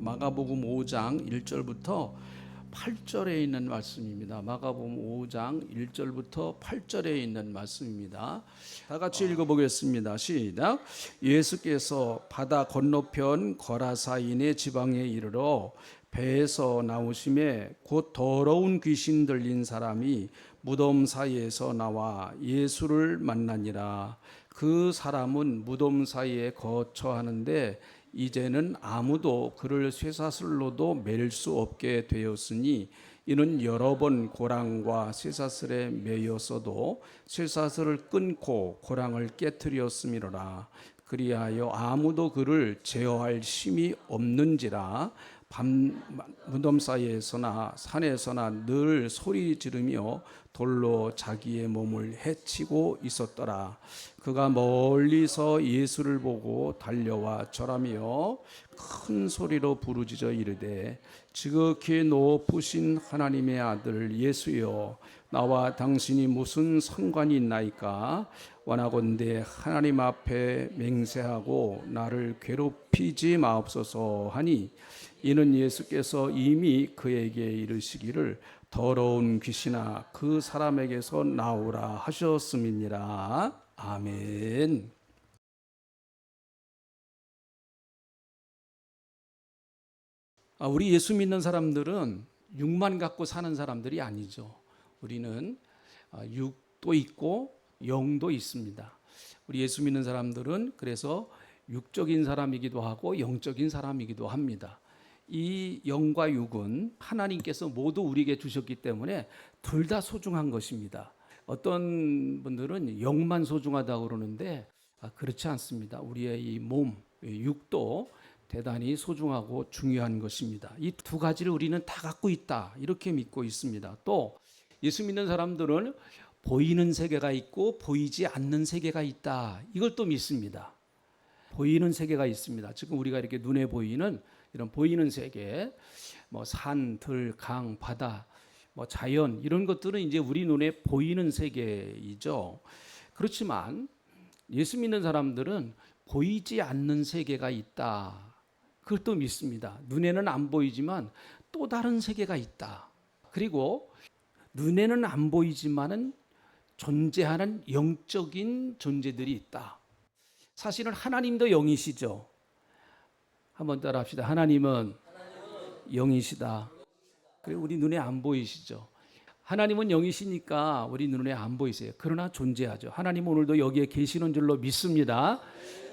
마가복음 5장 1절부터 8절에 있는 말씀입니다. 마가복음 5장 1절부터 8절에 있는 말씀입니다. 다 같이 읽어보겠습니다. 시작. 예수께서 바다 건너편 거라사인의 지방에 이르러 배에서 나오심에 곧 더러운 귀신 들린 사람이 무덤 사이에서 나와 예수를 만나니라. 그 사람은 무덤 사이에 거처하는데 이제는 아무도 그를 쇠사슬로도 맬 수 없게 되었으니 이는 여러 번 고랑과 쇠사슬에 매였어도 쇠사슬을 끊고 고랑을 깨뜨렸음이로라. 그리하여 아무도 그를 제어할 힘이 없는지라. 밤 무덤 사이에서나 산에서나 늘 소리 지르며 돌로 자기의 몸을 해치고 있었더라. 그가 멀리서 예수를 보고 달려와 절하며 큰 소리로 부르짖어 이르되 지극히 높으신 하나님의 아들 예수여, 나와 당신이 무슨 상관이 있나이까? 원하건대 하나님 앞에 맹세하고 나를 괴롭히지 마옵소서 하니, 이는 예수께서 이미 그에게 이르시기를 더러운 귀신아 그 사람에게서 나오라 하셨음이니라. 아멘. 우리 예수 믿는 사람들은 육만 갖고 사는 사람들이 아니죠. 우리는 육도 있고 영도 있습니다. 우리 예수 믿는 사람들은 그래서 육적인 사람이기도 하고 영적인 사람이기도 합니다. 이 영과 육은 하나님께서 모두 우리에게 주셨기 때문에 둘 다 소중한 것입니다. 어떤 분들은 영만 소중하다고 그러는데 그렇지 않습니다. 우리의 이 몸, 육도 대단히 소중하고 중요한 것입니다. 이 두 가지를 우리는 다 갖고 있다, 이렇게 믿고 있습니다. 또 예수 믿는 사람들은 보이는 세계가 있고 보이지 않는 세계가 있다, 이걸 또 믿습니다. 보이는 세계가 있습니다. 지금 우리가 이렇게 눈에 보이는 이런 보이는 세계, 산, 들, 강, 바다, 자연, 이런 것들은 이제 우리 눈에 보이는 세계이죠. 그렇지만 예수 믿는 사람들은 보이지 않는 세계가 있다, 그걸 또 믿습니다. 눈에는 안 보이지만 또 다른 세계가 있다. 그리고 눈에는 안 보이지만은 존재하는 영적인 존재들이 있다. 사실은 하나님도 영이시죠. 한번 따라 합시다. 하나님은 영이시다. 그리고 우리 눈에 안 보이시죠. 하나님은 영이시니까 우리 눈에 안 보이세요. 그러나 존재하죠. 하나님 오늘도 여기에 계시는 줄로 믿습니다.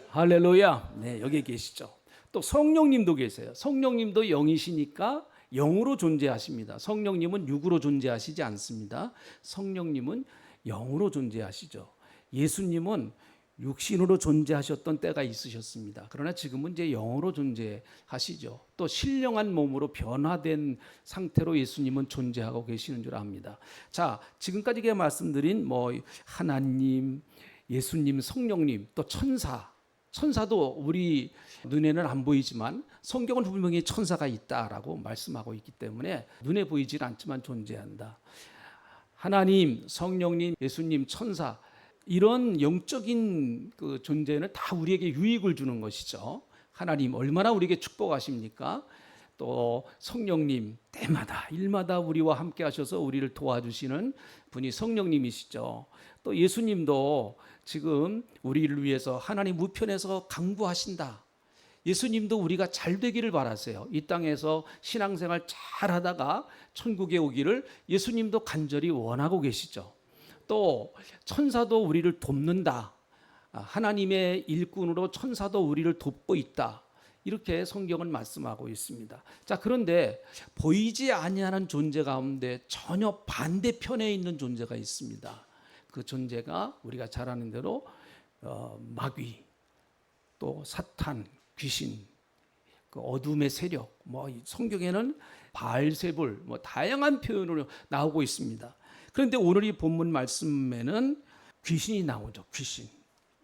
할렐루야. 네, 여기에 계시죠. 또 성령님도 계세요. 성령님도 영이시니까 영으로 존재하십니다. 성령님은 육으로 존재하시지 않습니다. 성령님은 영으로 존재하시죠. 예수님은 육신으로 존재하셨던 때가 있으셨습니다. 그러나 지금은 이제 영으로 존재하시죠. 또 신령한 몸으로 변화된 상태로 예수님은 존재하고 계시는 줄 압니다. 자, 지금까지 제가 말씀드린 하나님, 예수님, 성령님, 또 천사도 우리 눈에는 안 보이지만 성경은 분명히 천사가 있다라고 말씀하고 있기 때문에 눈에 보이질 않지만 존재한다. 하나님, 성령님, 예수님, 천사, 이런 영적인 그 존재는 다 우리에게 유익을 주는 것이죠. 하나님 얼마나 우리에게 축복하십니까? 또 성령님 때마다 일마다 우리와 함께 하셔서 우리를 도와주시는 분이 성령님이시죠. 또 예수님도 지금 우리를 위해서 하나님 우편에서 강구하신다. 예수님도 우리가 잘 되기를 바라세요. 이 땅에서 신앙생활 잘 하다가 천국에 오기를 예수님도 간절히 원하고 계시죠. 또 천사도 우리를 돕는다. 하나님의 일꾼으로 천사도 우리를 돕고 있다. 이렇게 성경은 말씀하고 있습니다. 자, 그런데 보이지 아니하는 존재 가운데 전혀 반대편에 있는 존재가 있습니다. 그 존재가 우리가 잘 아는 대로 마귀, 또 사탄, 귀신, 그 어둠의 세력, 성경에는 바알세불, 다양한 표현으로 나오고 있습니다. 그런데 오늘 이 본문 말씀에는 귀신이 나오죠. 귀신.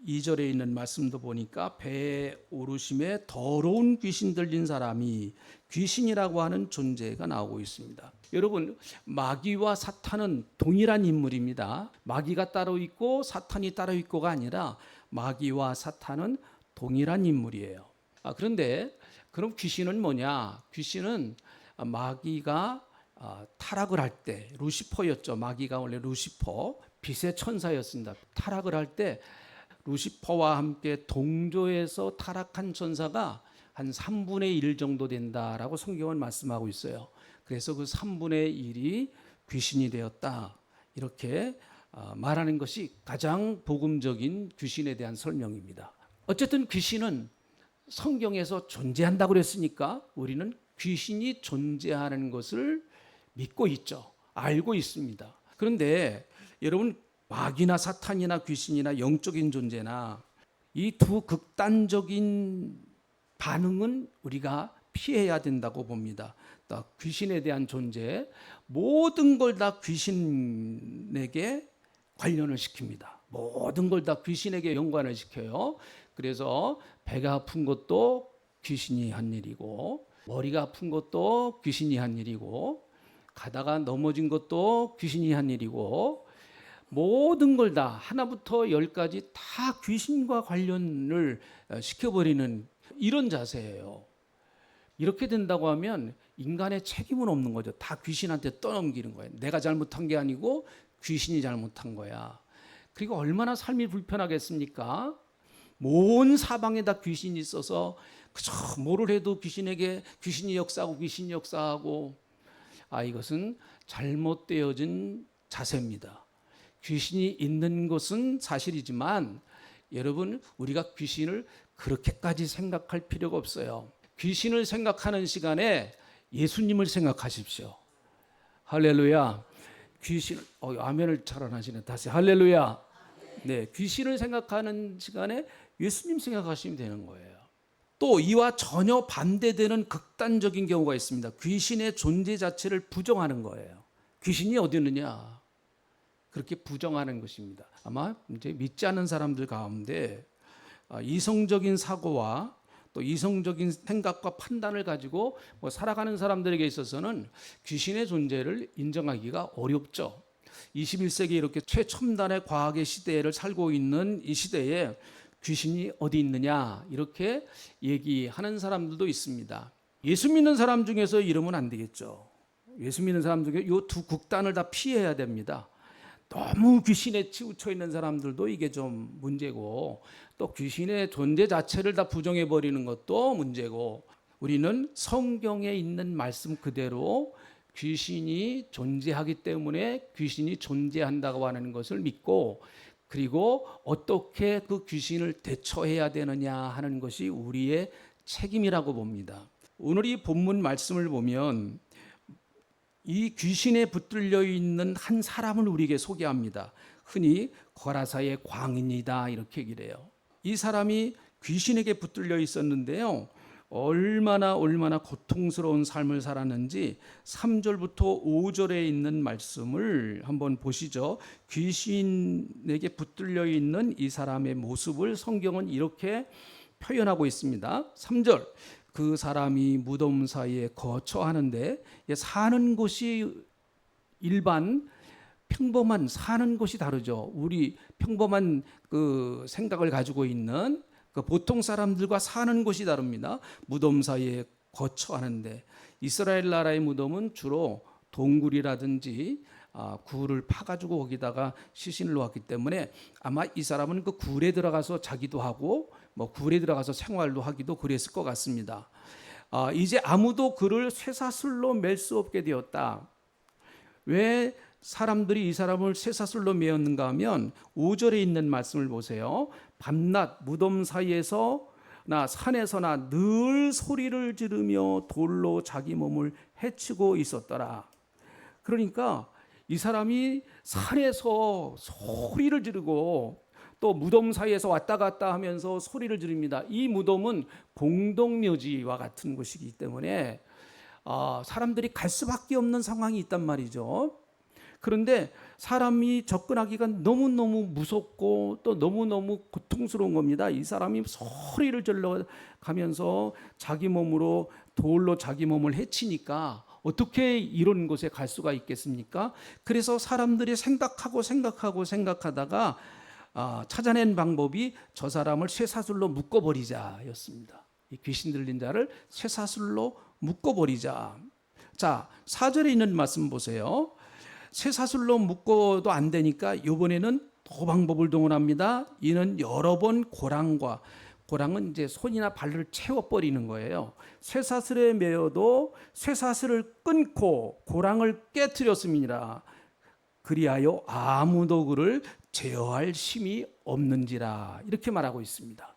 2절에 있는 말씀도 보니까 배에 오르심에 더러운 귀신 들린 사람이, 귀신이라고 하는 존재가 나오고 있습니다. 여러분, 마귀와 사탄은 동일한 인물입니다. 마귀가 따로 있고 사탄이 따로 있고가 아니라 마귀와 사탄은 동일한 인물이에요. 그런데 그럼 귀신은 뭐냐? 귀신은 마귀가 타락을 할 때, 루시퍼였죠. 마귀가 원래 루시퍼, 빛의 천사였습니다. 타락을 할 때 루시퍼와 함께 동조해서 타락한 천사가 한 3분의 1 정도 된다라고 성경은 말씀하고 있어요. 그래서 그 3분의 1이 귀신이 되었다, 이렇게 말하는 것이 가장 복음적인 귀신에 대한 설명입니다. 어쨌든 귀신은 성경에서 존재한다고 그랬으니까 우리는 귀신이 존재하는 것을 믿고 있죠. 알고 있습니다. 그런데 여러분, 마귀나 사탄이나 귀신이나 영적인 존재나 이 두 극단적인 반응은 우리가 피해야 된다고 봅니다. 귀신에 대한 존재, 모든 걸 다 귀신에게 관련을 시킵니다. 모든 걸 다 귀신에게 연관을 시켜요. 그래서 배가 아픈 것도 귀신이 한 일이고, 머리가 아픈 것도 귀신이 한 일이고, 가다가 넘어진 것도 귀신이 한 일이고, 모든 걸 다 하나부터 열까지 다 귀신과 관련을 시켜버리는 이런 자세예요. 이렇게 된다고 하면 인간의 책임은 없는 거죠. 다 귀신한테 떠넘기는 거예요. 내가 잘못한 게 아니고 귀신이 잘못한 거야. 그리고 얼마나 삶이 불편하겠습니까? 온 사방에 다 귀신이 있어서 그저 뭐를 해도 귀신이 역사하고 귀신이 역사하고, 이것은 잘못되어진 자세입니다. 귀신이 있는 것은 사실이지만 여러분, 우리가 귀신을 그렇게까지 생각할 필요가 없어요. 귀신을 생각하는 시간에 예수님을 생각하십시오. 할렐루야. 귀신, 아멘을 잘 안 하시네. 다시 할렐루야. 네, 귀신을 생각하는 시간에 예수님 생각하시면 되는 거예요. 또 이와 전혀 반대되는 극단적인 경우가 있습니다. 귀신의 존재 자체를 부정하는 거예요. 귀신이 어디 있느냐, 그렇게 부정하는 것입니다. 아마 이제 믿지 않는 사람들 가운데 이성적인 사고와 또 이성적인 생각과 판단을 가지고 살아가는 사람들에게 있어서는 귀신의 존재를 인정하기가 어렵죠. 21세기 이렇게 최첨단의 과학의 시대를 살고 있는 이 시대에 귀신이 어디 있느냐, 이렇게 얘기하는 사람들도 있습니다. 예수 믿는 사람 중에서 이러면 안 되겠죠. 예수 믿는 사람 중에 이 두 극단을 다 피해야 됩니다. 너무 귀신에 치우쳐 있는 사람들도 이게 좀 문제고, 또 귀신의 존재 자체를 다 부정해 버리는 것도 문제고, 우리는 성경에 있는 말씀 그대로 귀신이 존재하기 때문에 귀신이 존재한다고 하는 것을 믿고, 그리고 어떻게 그 귀신을 대처해야 되느냐 하는 것이 우리의 책임이라고 봅니다. 오늘 이 본문 말씀을 보면 이 귀신에 붙들려 있는 한 사람을 우리에게 소개합니다. 흔히 거라사의 광인이다, 이렇게 얘기를 해요. 이 사람이 귀신에게 붙들려 있었는데요, 얼마나 고통스러운 삶을 살았는지 3절부터 5절에 있는 말씀을 한번 보시죠. 귀신에게 붙들려 있는 이 사람의 모습을 성경은 이렇게 표현하고 있습니다. 3절, 그 사람이 무덤 사이에 거처하는데, 사는 곳이 일반 평범한 사는 곳이 다르죠. 우리 평범한 그 생각을 가지고 있는 그 보통 사람들과 사는 곳이 다릅니다. 무덤 사이에 거처하는데, 이스라엘 나라의 무덤은 주로 동굴이라든지 굴을 파가지고 거기다가 시신을 놓았기 때문에 아마 이 사람은 그 굴에 들어가서 자기도 하고 굴에 들어가서 생활도 하기도 그랬을 것 같습니다. 이제 아무도 그를 쇠사슬로 맬 수 없게 되었다. 왜 사람들이 이 사람을 쇠사슬로 메었는가 하면 5절에 있는 말씀을 보세요. 밤낮 무덤 사이에서나 산에서나 늘 소리를 지르며 돌로 자기 몸을 해치고 있었더라. 그러니까 이 사람이 산에서 소리를 지르고 또 무덤 사이에서 왔다 갔다 하면서 소리를 지릅니다. 이 무덤은 공동묘지와 같은 곳이기 때문에 사람들이 갈 수밖에 없는 상황이 있단 말이죠. 그런데 사람이 접근하기가 너무너무 무섭고 또 너무너무 고통스러운 겁니다. 이 사람이 소리를 질러 가면서 자기 몸으로 돌로 자기 몸을 해치니까 어떻게 이런 곳에 갈 수가 있겠습니까? 그래서 사람들이 생각하다가 찾아낸 방법이 저 사람을 쇠사슬로 묶어버리자였습니다. 이 귀신 들린 자를 쇠사슬로 묶어버리자. 자, 4절에 있는 말씀 보세요. 쇠사슬로 묶어도 안 되니까 이번에는 또 방법을 동원합니다. 이는 여러 번 고랑은 이제 손이나 발을 채워버리는 거예요. 쇠사슬에 매어도 쇠사슬을 끊고 고랑을 깨뜨렸습니다. 그리하여 아무도 그를 제어할 힘이 없는지라, 이렇게 말하고 있습니다.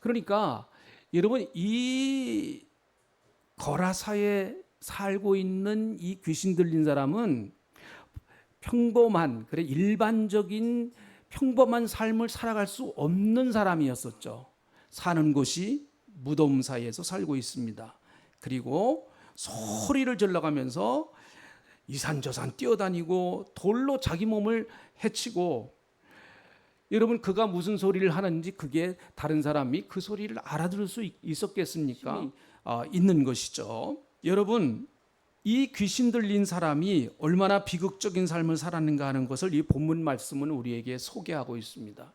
그러니까 여러분, 이 거라사에 살고 있는 이 귀신 들린 사람은 일반적인 평범한 삶을 살아갈 수 없는 사람이었었죠. 사는 곳이 무덤 사이에서 살고 있습니다. 그리고 소리를 질러가면서 이산저산 뛰어다니고 돌로 자기 몸을 해치고, 여러분, 그가 무슨 소리를 하는지 그게 다른 사람이 그 소리를 알아들을 수 있었겠습니까? 있는 것이죠. 여러분, 이 귀신 들린 사람이 얼마나 비극적인 삶을 살았는가 하는 것을 이 본문 말씀은 우리에게 소개하고 있습니다.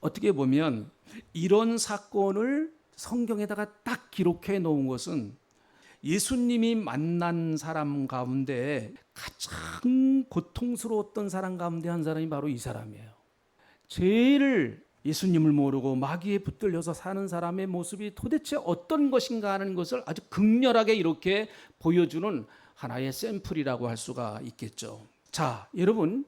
어떻게 보면 이런 사건을 성경에다가 딱 기록해 놓은 것은 예수님이 만난 사람 가운데 가장 고통스러웠던 사람 가운데 한 사람이 바로 이 사람이에요. 제일 예수님을 모르고 마귀에 붙들려서 사는 사람의 모습이 도대체 어떤 것인가 하는 것을 아주 극렬하게 이렇게 보여주는 하나의 샘플이라고 할 수가 있겠죠. 자, 여러분,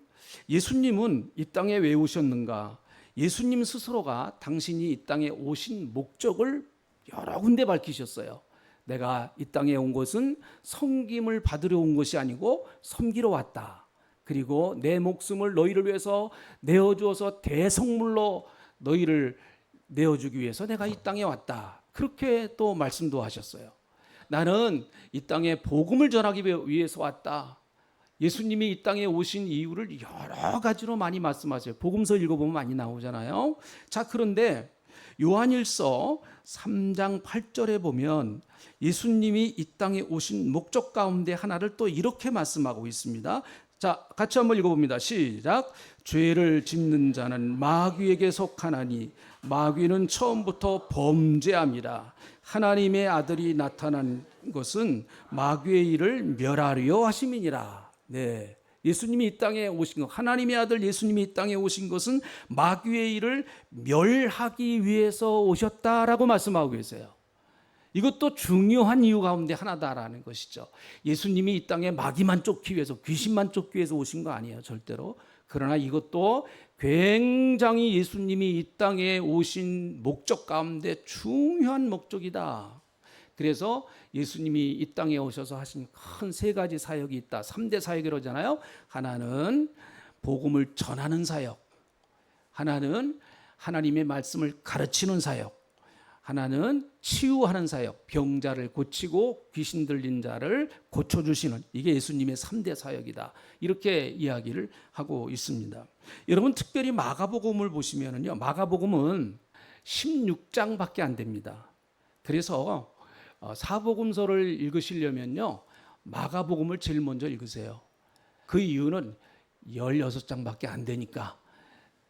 예수님은 이 땅에 왜 오셨는가? 예수님 스스로가 당신이 이 땅에 오신 목적을 여러 군데 밝히셨어요. 내가 이 땅에 온 것은 섬김을 받으러 온 것이 아니고 섬기러 왔다. 그리고 내 목숨을 너희를 위해서 내어주어서 대성물로 너희를 내어주기 위해서 내가 이 땅에 왔다. 그렇게 또 말씀도 하셨어요. 나는 이 땅에 복음을 전하기 위해서 왔다. 예수님이 이 땅에 오신 이유를 여러 가지로 많이 말씀하세요. 복음서 읽어보면 많이 나오잖아요. 자, 그런데 요한일서 3장 8절에 보면 예수님이 이 땅에 오신 목적 가운데 하나를 또 이렇게 말씀하고 있습니다. 자, 같이 한번 읽어봅니다. 시작. 죄를 짓는 자는 마귀에게 속하나니 마귀는 처음부터 범죄함이라. 하나님의 아들이 나타난 것은 마귀의 일을 멸하려 하심이니라. 네, 예수님이 이 땅에 오신 것, 하나님의 아들 예수님이 이 땅에 오신 것은 마귀의 일을 멸하기 위해서 오셨다라고 말씀하고 계세요. 이것도 중요한 이유 가운데 하나다라는 것이죠. 예수님이 이 땅에 마귀만 쫓기 위해서, 귀신만 쫓기 위해서 오신 거 아니에요, 절대로. 그러나 이것도 굉장히 예수님이 이 땅에 오신 목적 가운데 중요한 목적이다. 그래서 예수님이 이 땅에 오셔서 하신 큰 세 가지 사역이 있다. 3대 사역 이러잖아요. 하나는 복음을 전하는 사역, 하나는 하나님의 말씀을 가르치는 사역, 하나는 치유하는 사역, 병자를 고치고 귀신 들린 자를 고쳐주시는, 이게 예수님의 3대 사역이다. 이렇게 이야기를 하고 있습니다. 여러분, 특별히 마가복음을 보시면요, 마가복음은 16장밖에 안 됩니다. 그래서 사복음서를 읽으시려면요, 마가복음을 제일 먼저 읽으세요. 그 이유는 16장밖에 안 되니까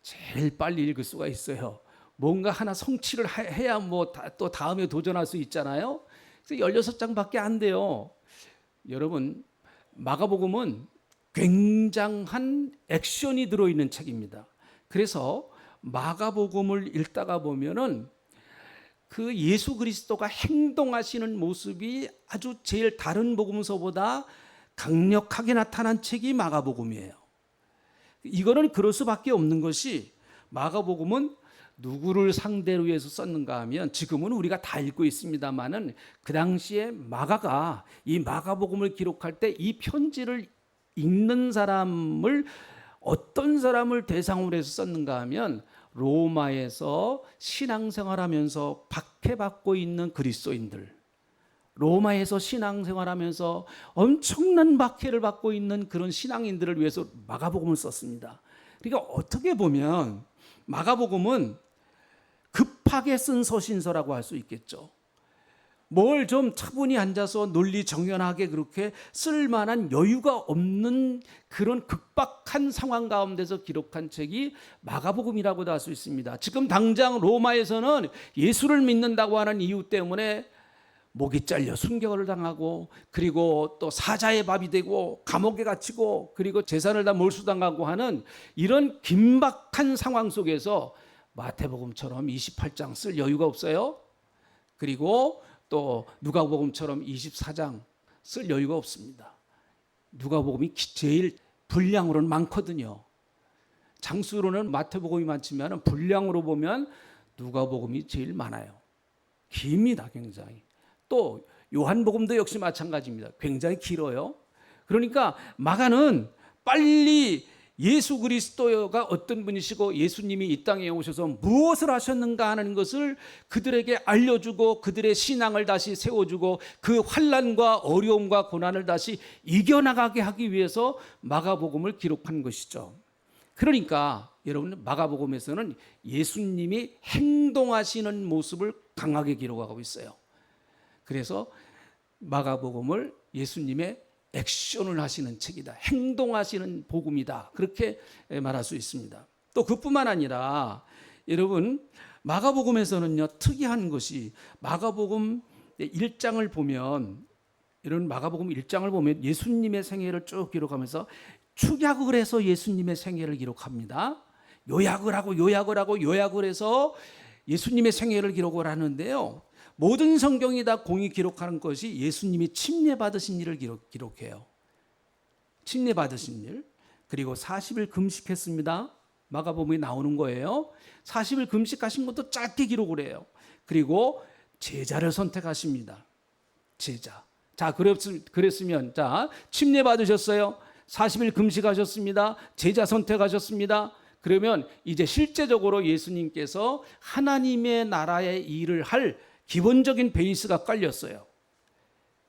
제일 빨리 읽을 수가 있어요. 뭔가 하나 성취를 해야 또 다음에 도전할 수 있잖아요. 그래서 16장밖에 안 돼요. 여러분, 마가복음은 굉장한 액션이 들어있는 책입니다. 그래서 마가복음을 읽다가 보면은 그 예수 그리스도가 행동하시는 모습이 아주 제일 다른 복음서보다 강력하게 나타난 책이 마가복음이에요. 이거는 그럴 수밖에 없는 것이, 마가복음은 누구를 상대로 해서 썼는가 하면, 지금은 우리가 다 읽고 있습니다만은 그 당시에 마가가 이 마가복음을 기록할 때 이 편지를 읽는 사람을, 어떤 사람을 대상으로 해서 썼는가 하면 로마에서 신앙생활하면서 박해받고 있는 그리스도인들, 로마에서 신앙생활하면서 엄청난 박해를 받고 있는 그런 신앙인들을 위해서 마가복음을 썼습니다. 그러니까 어떻게 보면 마가복음은 급하게 쓴 서신서라고 할 수 있겠죠. 뭘 좀 차분히 앉아서 논리 정연하게 그렇게 쓸만한 여유가 없는 그런 극박한 상황 가운데서 기록한 책이 마가복음이라고도 할 수 있습니다. 지금 당장 로마에서는 예수를 믿는다고 하는 이유 때문에 목이 잘려 순교를 당하고, 그리고 또 사자의 밥이 되고 감옥에 갇히고, 그리고 재산을 다 몰수당하고 하는 이런 긴박한 상황 속에서 마태복음처럼 28장 쓸 여유가 없어요. 그리고 또 누가복음처럼 24장 쓸 여유가 없습니다. 누가복음이 제일 분량으로는 많거든요. 장수로는 마태복음이 많지만 분량으로 보면 누가복음이 제일 많아요. 깁니다, 굉장히. 또 요한복음도 역시 마찬가지입니다. 굉장히 길어요. 그러니까 마가는 빨리 예수 그리스도가 어떤 분이시고 예수님이 이 땅에 오셔서 무엇을 하셨는가 하는 것을 그들에게 알려주고 그들의 신앙을 다시 세워주고 그 환난과 어려움과 고난을 다시 이겨나가게 하기 위해서 마가복음을 기록한 것이죠. 그러니까 여러분, 마가복음에서는 예수님이 행동하시는 모습을 강하게 기록하고 있어요. 그래서 마가복음을 예수님의 액션을 하시는 책이다, 행동하시는 복음이다, 그렇게 말할 수 있습니다. 또 그뿐만 아니라 여러분, 마가복음에서는요 특이한 것이, 마가복음 1장을 보면, 이런 마가복음 1장을 보면 예수님의 생애를 쭉 기록하면서 축약을 해서 예수님의 생애를 기록합니다. 요약을 하고 해서 예수님의 생애를 기록을 하는데요, 모든 성경이 다 공히 기록하는 것이 예수님이 침례 받으신 일을 기록해요. 침례 받으신 일. 그리고 40일 금식했습니다. 마가복음에 나오는 거예요. 40일 금식하신 것도 짧게 기록을 해요. 그리고 제자를 선택하십니다. 제자. 자, 그랬으면, 자, 침례 받으셨어요. 40일 금식하셨습니다. 제자 선택하셨습니다. 그러면 이제 실제적으로 예수님께서 하나님의 나라의 일을 할 기본적인 베이스가 깔렸어요.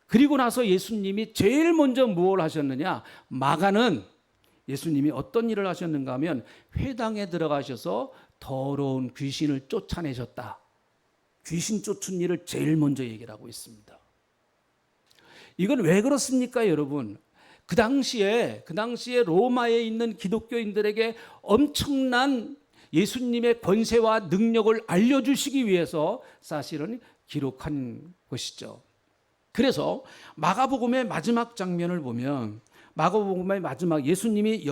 그리고 나서 예수님이 제일 먼저 무엇을 하셨느냐? 마가는 예수님이 어떤 일을 하셨는가 하면 회당에 들어가셔서 더러운 귀신을 쫓아내셨다. 귀신 쫓은 일을 제일 먼저 얘기를 하고 있습니다. 이건 왜 그렇습니까, 여러분? 그 당시에 로마에 있는 기독교인들에게 엄청난 예수님의 권세와 능력을 알려주시기 위해서 사실은 기록한 것이죠. 그래서 마가복음의 마지막 장면을 보면, 마가복음의 마지막, 예수님이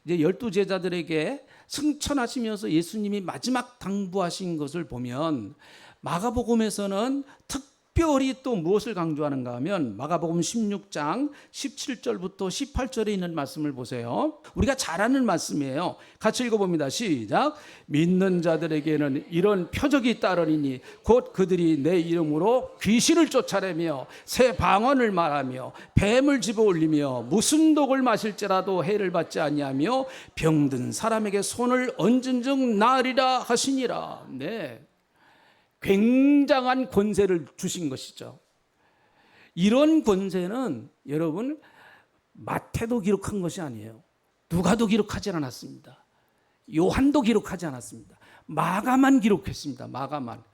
12제자들에게 승천하시면서 예수님이 마지막 당부하신 것을 보면, 마가복음에서는 특별히 또 무엇을 강조하는가 하면 마가복음 16장 17절부터 18절에 있는 말씀을 보세요. 우리가 잘 아는 말씀이에요. 같이 읽어봅니다. 시작. 믿는 자들에게는 이런 표적이 따르리니 곧 그들이 내 이름으로 귀신을 쫓아내며 새 방언을 말하며 뱀을 집어올리며 무슨 독을 마실지라도 해를 받지 아니하며 병든 사람에게 손을 얹은 즉 나으리라 하시니라. 네. 굉장한 권세를 주신 것이죠. 이런 권세는 여러분, 마태도 기록한 것이 아니에요. 누가도 기록하지 않았습니다. 요한도 기록하지 않았습니다. 마가만 기록했습니다. 마가만.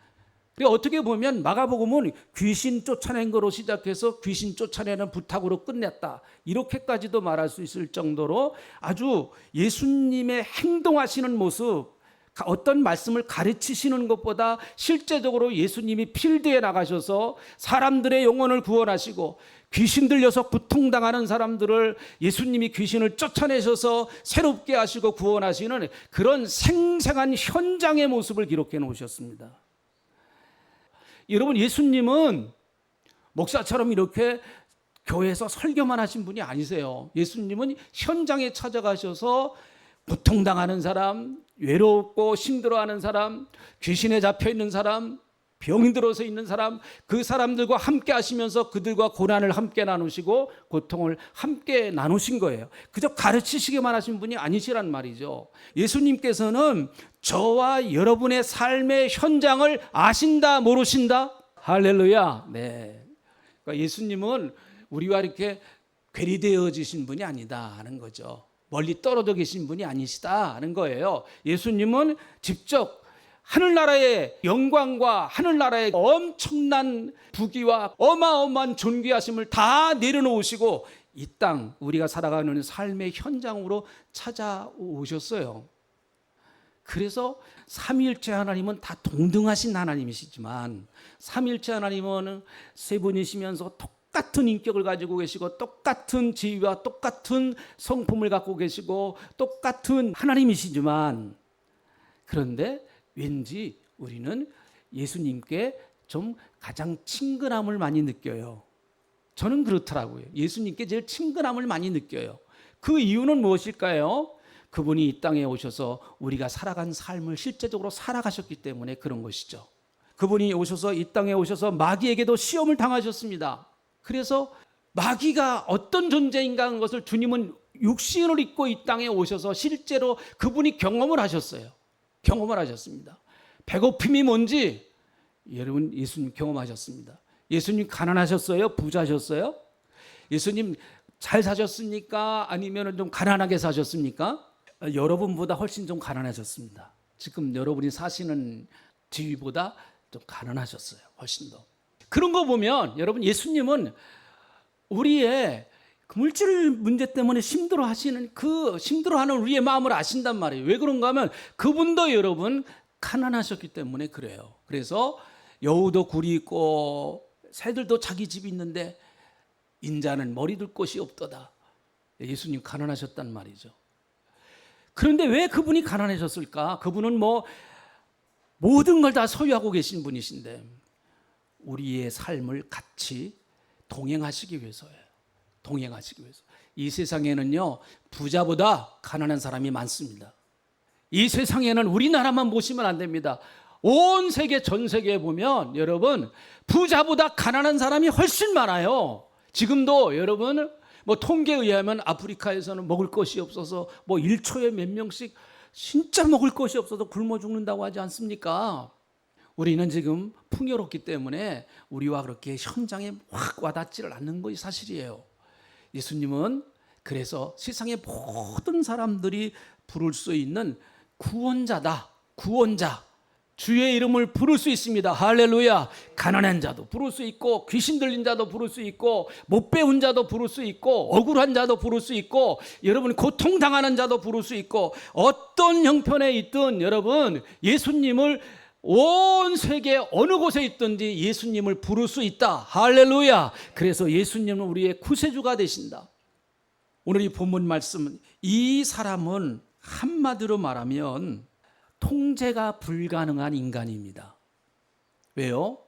그리고 어떻게 보면 마가복음은 귀신 쫓아낸 거로 시작해서 귀신 쫓아내는 부탁으로 끝냈다, 이렇게까지도 말할 수 있을 정도로 아주 예수님의 행동하시는 모습, 어떤 말씀을 가르치시는 것보다 실제적으로 예수님이 필드에 나가셔서 사람들의 영혼을 구원하시고 귀신 들려서 고통당하는 사람들을 예수님이 귀신을 쫓아내셔서 새롭게 하시고 구원하시는 그런 생생한 현장의 모습을 기록해 놓으셨습니다. 여러분, 예수님은 목사처럼 이렇게 교회에서 설교만 하신 분이 아니세요. 예수님은 현장에 찾아가셔서 고통당하는 사람, 외롭고 힘들어하는 사람, 귀신에 잡혀있는 사람, 병이 들어서 있는 사람, 그 사람들과 함께 하시면서 그들과 고난을 함께 나누시고 고통을 함께 나누신 거예요. 그저 가르치시기만 하신 분이 아니시란 말이죠. 예수님께서는 저와 여러분의 삶의 현장을 아신다, 모르신다? 할렐루야. 네. 그러니까 예수님은 우리와 이렇게 괴리되어지신 분이 아니다 하는 거죠. 멀리 떨어져 계신 분이 아니시다 하는 거예요. 예수님은 직접 하늘나라의 영광과 하늘나라의 엄청난 부귀와 어마어마한 존귀하심을 다 내려놓으시고 이 땅 우리가 살아가는 삶의 현장으로 찾아오셨어요. 그래서 삼위일체 하나님은 다 동등하신 하나님이시지만 삼위일체 하나님은 세 분이시면서 똑같은 인격을 가지고 계시고 똑같은 지위와 똑같은 성품을 갖고 계시고 똑같은 하나님이시지만 그런데 왠지 우리는 예수님께 좀 가장 친근함을 많이 느껴요. 저는 그렇더라고요. 예수님께 제일 친근함을 많이 느껴요. 그 이유는 무엇일까요? 그분이 이 땅에 오셔서 우리가 살아간 삶을 실제적으로 살아가셨기 때문에 그런 것이죠. 그분이 오셔서 이 땅에 오셔서 마귀에게도 시험을 당하셨습니다. 그래서 마귀가 어떤 존재인가 하는 것을 주님은 육신을 입고 이 땅에 오셔서 실제로 그분이 경험을 하셨어요. 경험을 하셨습니다. 배고픔이 뭔지 여러분 예수님 경험하셨습니다. 예수님 가난하셨어요? 부자셨어요? 예수님 잘 사셨습니까? 아니면 좀 가난하게 사셨습니까? 여러분보다 훨씬 좀 가난하셨습니다. 지금 여러분이 사시는 지위보다 좀 가난하셨어요. 훨씬 더. 그런 거 보면 여러분 예수님은 우리의 그 물질 문제 때문에 힘들어하시는 힘들어하는 우리의 마음을 아신단 말이에요. 왜 그런가 하면 그분도 여러분 가난하셨기 때문에 그래요. 그래서 여우도 굴이 있고 새들도 자기 집이 있는데 인자는 머리 둘 곳이 없도다. 예수님 가난하셨단 말이죠. 그런데 왜 그분이 가난하셨을까? 그분은 모든 걸 다 소유하고 계신 분이신데 우리의 삶을 같이 동행하시기 위해서예요. 동행하시기 위해서. 이 세상에는요, 부자보다 가난한 사람이 많습니다. 이 세상에는 우리나라만 보시면 안 됩니다. 온 세계, 전 세계에 보면 여러분 부자보다 가난한 사람이 훨씬 많아요. 지금도 여러분 통계에 의하면 아프리카에서는 먹을 것이 없어서 1초에 몇 명씩 진짜 먹을 것이 없어서 굶어 죽는다고 하지 않습니까? 우리는 지금 풍요롭기 때문에 우리와 그렇게 현장에 확 와닿지를 않는 것이 사실이에요. 예수님은 그래서 세상의 모든 사람들이 부를 수 있는 구원자다. 구원자. 주의 이름을 부를 수 있습니다. 할렐루야. 가난한 자도 부를 수 있고 귀신 들린 자도 부를 수 있고 못 배운 자도 부를 수 있고 억울한 자도 부를 수 있고 여러분 고통당하는 자도 부를 수 있고 어떤 형편에 있든 여러분 예수님을 온 세계 어느 곳에 있든지 예수님을 부를 수 있다. 할렐루야. 그래서 예수님은 우리의 구세주가 되신다. 오늘 이 본문 말씀은 이 사람은 한마디로 말하면 통제가 불가능한 인간입니다. 왜요?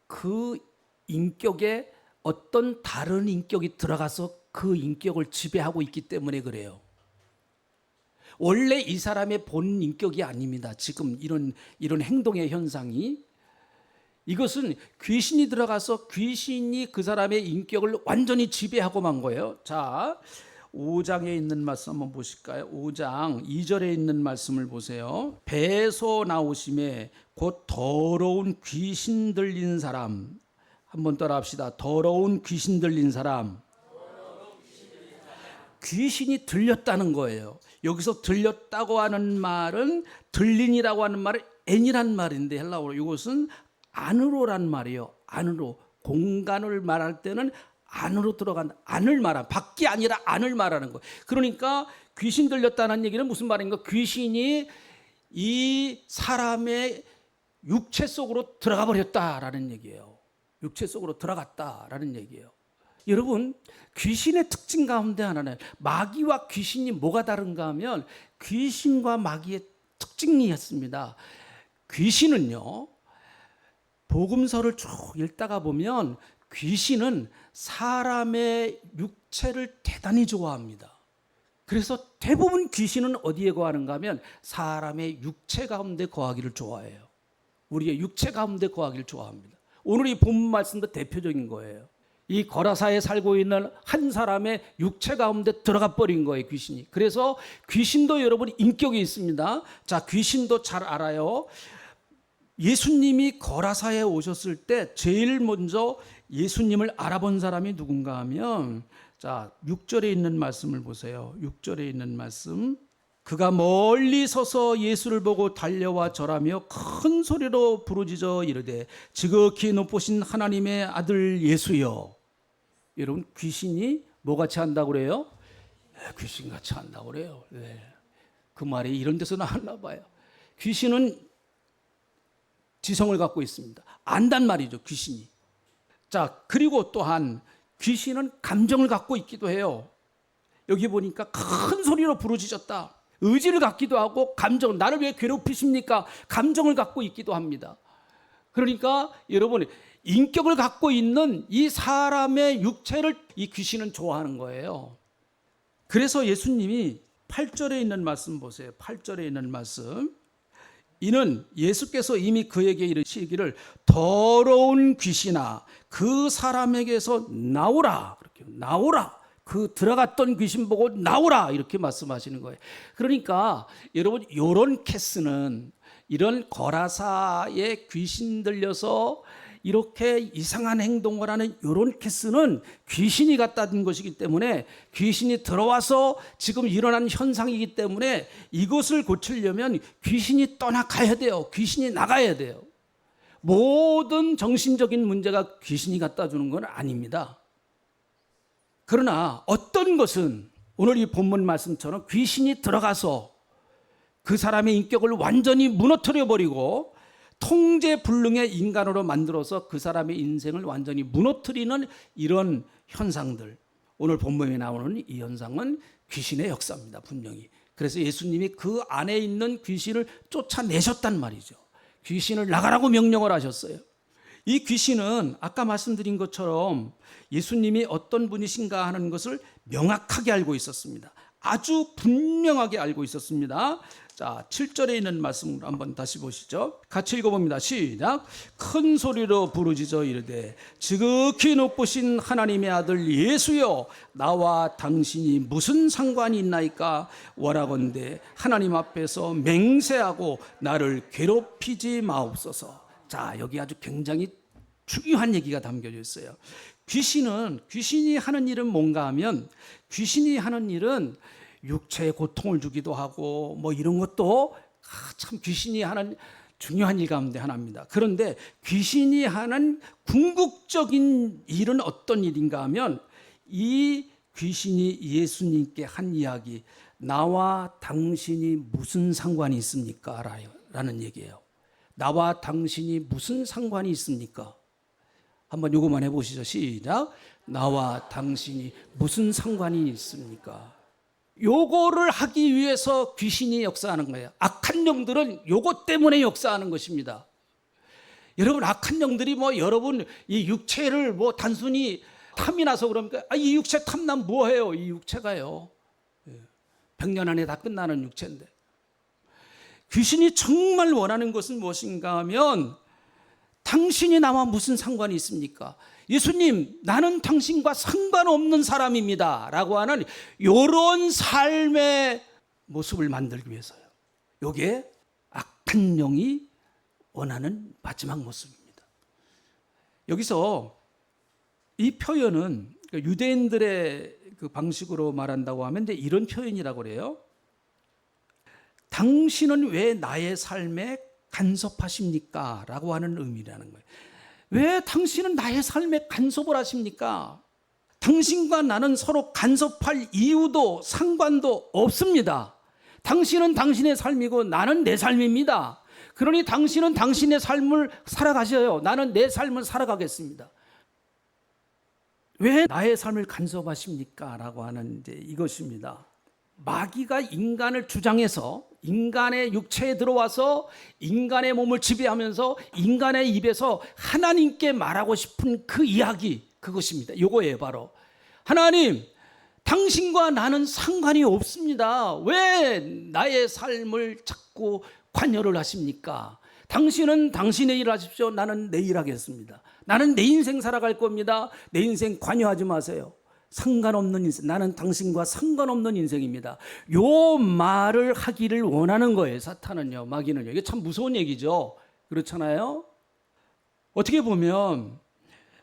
그 인격에 어떤 다른 인격이 들어가서 그 인격을 지배하고 있기 때문에 그래요. 원래 이 사람의 본 인격이 아닙니다. 지금 이런 행동의 현상이 이것은 귀신이 들어가서 귀신이 그 사람의 인격을 완전히 지배하고 만 거예요. 자, 5장에 있는 말씀 한번 보실까요? 5장 2절에 있는 말씀을 보세요. 배에서 나오심에 곧 더러운 귀신 들린 사람. 한번 따라 합시다. 더러운 귀신 들린 사람. 귀신이 들렸다는 거예요. 여기서 들렸다고 하는 말은 들린이라고 하는 말은 엔이란 말인데 헬라어로 이것은 안으로란 말이에요. 안으로. 공간을 말할 때는 안으로 들어간다. 안을 말하는, 밖이 아니라 안을 말하는 거예요. 그러니까 귀신 들렸다는 얘기는 무슨 말인가? 귀신이 이 사람의 육체 속으로 들어가 버렸다라는 얘기예요. 육체 속으로 들어갔다라는 얘기예요. 여러분, 귀신의 특징 가운데 하나는 마귀와 귀신이 뭐가 다른가 하면 귀신과 마귀의 특징이었습니다. 귀신은요, 복음서를 쭉 읽다가 보면 귀신은 사람의 육체를 대단히 좋아합니다. 그래서 대부분 귀신은 어디에 거하는가 하면 사람의 육체 가운데 거하기를 좋아해요. 우리의 육체 가운데 거하기를 좋아합니다. 오늘 이 본문 말씀도 대표적인 거예요. 이 거라사에 살고 있는 한 사람의 육체 가운데 들어가 버린 거예요, 귀신이. 그래서 귀신도 여러분 인격이 있습니다. 자, 귀신도 잘 알아요. 예수님이 거라사에 오셨을 때 제일 먼저 예수님을 알아본 사람이 누군가 하면 자, 6절에 있는 말씀을 보세요. 6절에 있는 말씀. 그가 멀리 서서 예수를 보고 달려와 절하며 큰 소리로 부르짖어 이르되 지극히 높으신 하나님의 아들 예수여. 여러분, 귀신이 뭐같이 한다고 그래요? 귀신같이 한다고 그래요. 네. 그 말이 이런 데서 나왔나 봐요. 귀신은 지성을 갖고 있습니다. 안단 말이죠, 귀신이. 자, 그리고 또한 귀신은 감정을 갖고 있기도 해요. 여기 보니까 큰 소리로 부르짖었다. 의지를 갖기도 하고 감정, 나를 왜 괴롭히십니까? 감정을 갖고 있기도 합니다. 그러니까 여러분, 인격을 갖고 있는 이 사람의 육체를 이 귀신은 좋아하는 거예요. 그래서 예수님이 8절에 있는 말씀 보세요. 8절에 있는 말씀. 이는 예수께서 이미 그에게 이르시기를 더러운 귀신아 그 사람에게서 나오라. 그렇게 나오라. 그 들어갔던 귀신 보고 나오라. 이렇게 말씀하시는 거예요. 그러니까 여러분, 이런 케이스는 이런 거라사에 귀신 들려서 이렇게 이상한 행동을 하는 이런 케이스는 귀신이 갖다 준 것이기 때문에, 귀신이 들어와서 지금 일어난 현상이기 때문에 이것을 고치려면 귀신이 떠나가야 돼요. 귀신이 나가야 돼요. 모든 정신적인 문제가 귀신이 갖다 주는 건 아닙니다. 그러나 어떤 것은 오늘 이 본문 말씀처럼 귀신이 들어가서 그 사람의 인격을 완전히 무너뜨려 버리고 통제불능의 인간으로 만들어서 그 사람의 인생을 완전히 무너뜨리는 이런 현상들, 오늘 본문에 나오는 이 현상은 귀신의 역사입니다, 분명히. 그래서 예수님이 그 안에 있는 귀신을 쫓아내셨단 말이죠. 귀신을 나가라고 명령을 하셨어요. 이 귀신은 아까 말씀드린 것처럼 예수님이 어떤 분이신가 하는 것을 명확하게 알고 있었습니다. 아주 분명하게 알고 있었습니다. 자, 7절에 있는 말씀을 한번 다시 보시죠. 같이 읽어봅니다. 시작. 큰 소리로 부르짖어 이르되 지극히 높으신 하나님의 아들 예수여 나와 당신이 무슨 상관이 있나이까? 원하건대 하나님 앞에서 맹세하고 나를 괴롭히지 마옵소서. 자, 여기 아주 굉장히 중요한 얘기가 담겨져 있어요. 귀신이 하는 일은 뭔가 하면, 귀신이 하는 일은 육체에 고통을 주기도 하고 뭐 이런 것도 참 귀신이 하는 중요한 일 가운데 하나입니다. 그런데 귀신이 하는 궁극적인 일은 어떤 일인가 하면, 이 귀신이 예수님께 한 이야기, 나와 당신이 무슨 상관이 있습니까? 라는 얘기예요. 나와 당신이 무슨 상관이 있습니까? 한번 요거만 해보시죠. 시작. 나와 당신이 무슨 상관이 있습니까? 요거를 하기 위해서 귀신이 역사하는 거예요. 악한 영들은 요거 때문에 역사하는 것입니다. 여러분, 악한 영들이 뭐 여러분 이 육체를 뭐 단순히 탐이 나서 그럽니까? 이 육체 탐나면 뭐해요? 이 육체가요, 100년 안에 다 끝나는 육체인데. 귀신이 정말 원하는 것은 무엇인가 하면, 당신이 나와 무슨 상관이 있습니까? 예수님, 나는 당신과 상관없는 사람입니다 라고 하는 이런 삶의 모습을 만들기 위해서요. 이게 악한 영이 원하는 마지막 모습입니다. 여기서 이 표현은 유대인들의 그 방식으로 말한다고 하면 이런 표현이라고 그래요. 당신은 왜 나의 삶에 간섭하십니까? 라고 하는 의미라는 거예요. 왜 당신은 나의 삶에 간섭을 하십니까? 당신과 나는 서로 간섭할 이유도 상관도 없습니다. 당신은 당신의 삶이고 나는 내 삶입니다. 그러니 당신은 당신의 삶을 살아가셔요. 나는 내 삶을 살아가겠습니다. 왜 나의 삶을 간섭하십니까? 라고 하는 이것입니다. 마귀가 인간을 주장해서 인간의 육체에 들어와서 인간의 몸을 지배하면서 인간의 입에서 하나님께 말하고 싶은 그 이야기, 그것입니다. 요거예요. 바로 하나님, 당신과 나는 상관이 없습니다. 왜 나의 삶을 자꾸 관여를 하십니까? 당신은 당신의 일을 하십시오. 나는 내 일 하겠습니다. 나는 내 인생 살아갈 겁니다. 내 인생 관여하지 마세요. 상관없는 인생, 나는 당신과 상관없는 인생입니다. 요 말을 하기를 원하는 거예요. 사탄은요, 마귀는요. 이게 참 무서운 얘기죠. 그렇잖아요. 어떻게 보면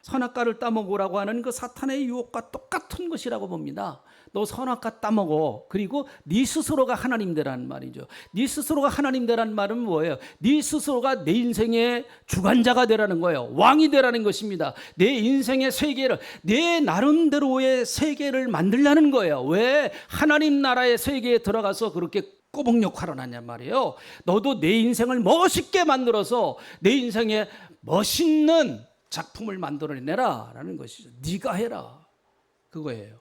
선악과를 따먹으라고 하는 그 사탄의 유혹과 똑같은 것이라고 봅니다. 너 선악과 따먹어. 그리고 네 스스로가 하나님 되라는 말이죠. 네 스스로가 하나님 되라는 말은 뭐예요? 네 스스로가 내 인생의 주관자가 되라는 거예요. 왕이 되라는 것입니다. 내 인생의 세계를, 내 나름대로의 세계를 만들라는 거예요. 왜? 하나님 나라의 세계에 들어가서 그렇게 꼬북 역할을 하냔 말이에요. 너도 내 인생을 멋있게 만들어서 내 인생에 멋있는 작품을 만들어내라 라는 것이죠. 네가 해라, 그거예요.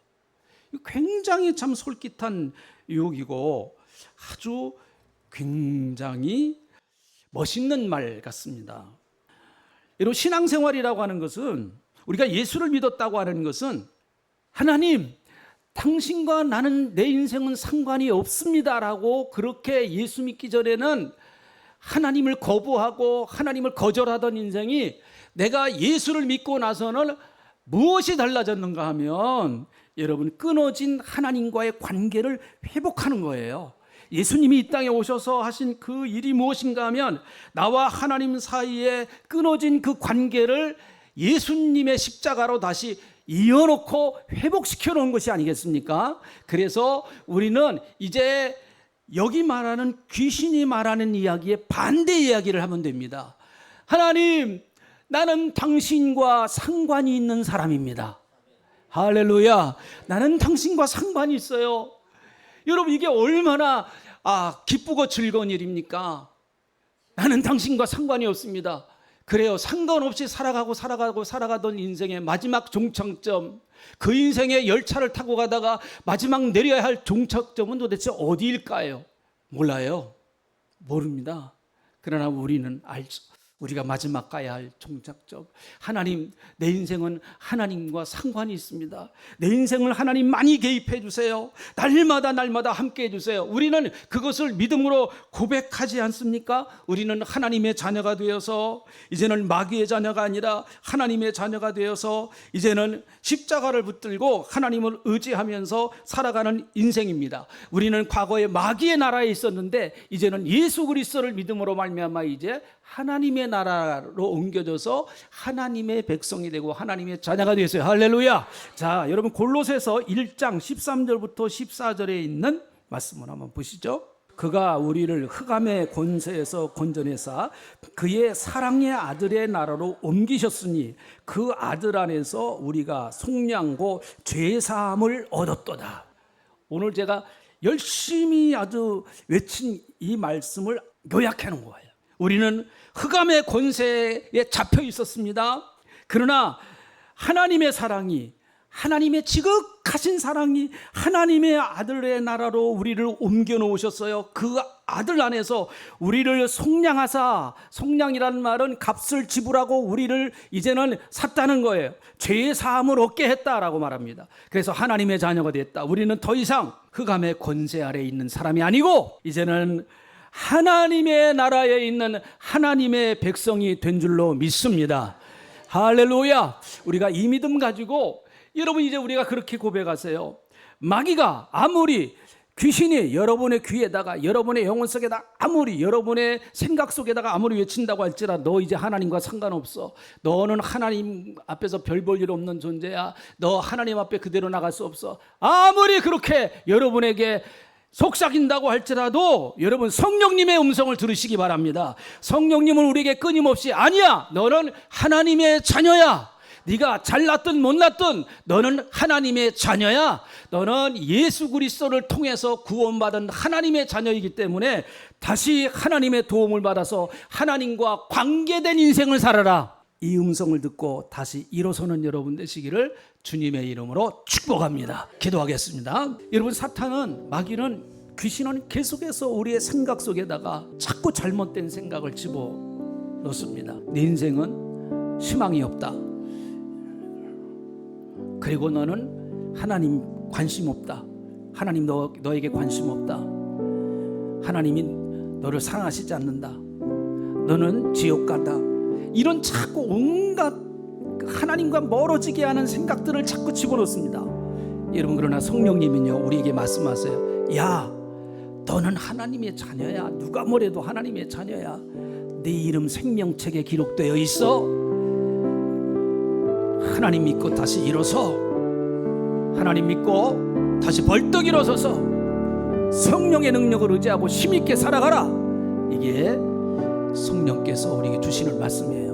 굉장히 참 솔깃한 유혹이고 아주 굉장히 멋있는 말 같습니다. 여러분, 신앙생활이라고 하는 것은, 우리가 예수를 믿었다고 하는 것은, 하나님 당신과 나는, 내 인생은 상관이 없습니다라고 그렇게 예수 믿기 전에는 하나님을 거부하고 하나님을 거절하던 인생이, 내가 예수를 믿고 나서는 무엇이 달라졌는가 하면, 여러분, 끊어진 하나님과의 관계를 회복하는 거예요. 예수님이 이 땅에 오셔서 하신 그 일이 무엇인가 하면, 나와 하나님 사이에 끊어진 그 관계를 예수님의 십자가로 다시 이어놓고 회복시켜 놓은 것이 아니겠습니까? 그래서 우리는 이제 여기 말하는 귀신이 말하는 이야기에 반대 이야기를 하면 됩니다. 하나님, 나는 당신과 상관이 있는 사람입니다. 할렐루야. 나는 당신과 상관이 있어요. 여러분, 이게 얼마나 기쁘고 즐거운 일입니까? 나는 당신과 상관이 없습니다. 그래요. 상관없이 살아가던 인생의 마지막 종착점, 그 인생의 열차를 타고 가다가 마지막 내려야 할 종착점은 도대체 어디일까요? 몰라요. 모릅니다. 그러나 우리는 알죠. 우리가 마지막 가야 할 종착점, 하나님, 내 인생은 하나님과 상관이 있습니다. 내 인생을 하나님 많이 개입해 주세요. 날마다 함께 해 주세요. 우리는 그것을 믿음으로 고백하지 않습니까? 우리는 하나님의 자녀가 되어서 이제는 마귀의 자녀가 아니라 하나님의 자녀가 되어서 이제는 십자가를 붙들고 하나님을 의지하면서 살아가는 인생입니다. 우리는 과거에 마귀의 나라에 있었는데 이제는 예수 그리스도를 믿음으로 말미암아 이제 하나님의 나라로 옮겨져서 하나님의 백성이 되고 하나님의 자녀가 되었어요. 할렐루야. 자, 여러분, 골로새서 1장 13절부터 14절에 있는 말씀을 한번 보시죠. 그가 우리를 흑암의 권세에서 건져내사 그의 사랑의 아들의 나라로 옮기셨으니 그 아들 안에서 우리가 속량고 죄사함을 얻었도다. 오늘 제가 열심히 아주 외친 이 말씀을 요약해 놓은 거예요. 우리는 흑암의 권세에 잡혀 있었습니다. 그러나 하나님의 사랑이, 하나님의 지극하신 사랑이 하나님의 아들의 나라로 우리를 옮겨 놓으셨어요. 그 아들 안에서 우리를 속량하사, 속량이라는 말은 값을 지불하고 우리를 이제는 샀다는 거예요. 죄의 사함을 얻게 했다라고 말합니다. 그래서 하나님의 자녀가 됐다. 우리는 더 이상 흑암의 권세 아래에 있는 사람이 아니고 이제는 하나님의 나라에 있는 하나님의 백성이 된 줄로 믿습니다. 할렐루야. 우리가 이 믿음 가지고, 여러분, 이제 우리가 그렇게 고백하세요. 마귀가 아무리, 귀신이 여러분의 귀에다가, 여러분의 영혼 속에다 아무리, 여러분의 생각 속에다가 아무리 외친다고 할지라도 너 이제 하나님과 상관없어. 너는 하나님 앞에서 별 볼 일 없는 존재야. 너 하나님 앞에 그대로 나갈 수 없어. 아무리 그렇게 여러분에게 속삭인다고 할지라도 여러분, 성령님의 음성을 들으시기 바랍니다. 성령님은 우리에게 끊임없이, 아니야, 너는 하나님의 자녀야. 네가 잘났든 못났든 너는 하나님의 자녀야. 너는 예수 그리스도를 통해서 구원받은 하나님의 자녀이기 때문에 다시 하나님의 도움을 받아서 하나님과 관계된 인생을 살아라. 이 음성을 듣고 다시 일어서는 여러분 되시기를 주님의 이름으로 축복합니다. 기도하겠습니다. 여러분, 사탄은, 마귀는, 귀신은 계속해서 우리의 생각 속에다가 자꾸 잘못된 생각을 집어넣습니다. 내 인생은 희망이 없다. 그리고 너는 하나님 관심 없다. 하나님 너에게 관심 없다. 하나님이 너를 사랑하시지 않는다. 너는 지옥 간다. 이런 자꾸 온갖 하나님과 멀어지게 하는 생각들을 자꾸 집어넣습니다. 여러분, 그러나 성령님은요, 우리에게 말씀하세요. 야, 너는 하나님의 자녀야. 누가 뭐래도 하나님의 자녀야. 네 이름 생명책에 기록되어 있어. 하나님 믿고 다시 일어서 하나님 믿고 다시 벌떡 일어서서 성령의 능력을 의지하고 힘있게 살아가라. 이게 성령께서 우리에게 주시는 말씀이에요.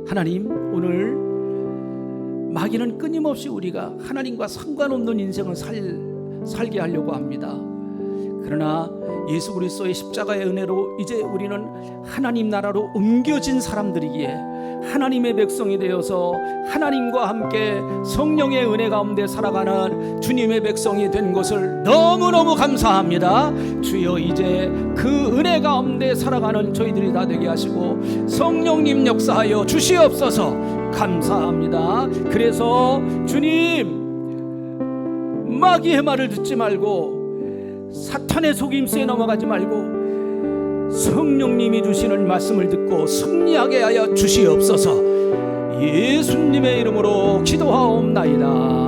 하나님, 오늘 마귀는 끊임없이 우리가 하나님과 상관없는 인생을 살게 하려고 합니다. 그러나 예수 그리스도의 십자가의 은혜로 이제 우리는 하나님 나라로 옮겨진 사람들이기에 하나님의 백성이 되어서 하나님과 함께 성령의 은혜 가운데 살아가는 주님의 백성이 된 것을 너무너무 감사합니다. 주여, 이제 그 은혜 가운데 살아가는 저희들이 다 되게 하시고 성령님 역사하여 주시옵소서. 감사합니다. 그래서 주님, 마귀의 말을 듣지 말고 사탄의 속임수에 넘어가지 말고 성령님이 주시는 말씀을 듣고 승리하게 하여 주시옵소서. 예수님의 이름으로 기도하옵나이다.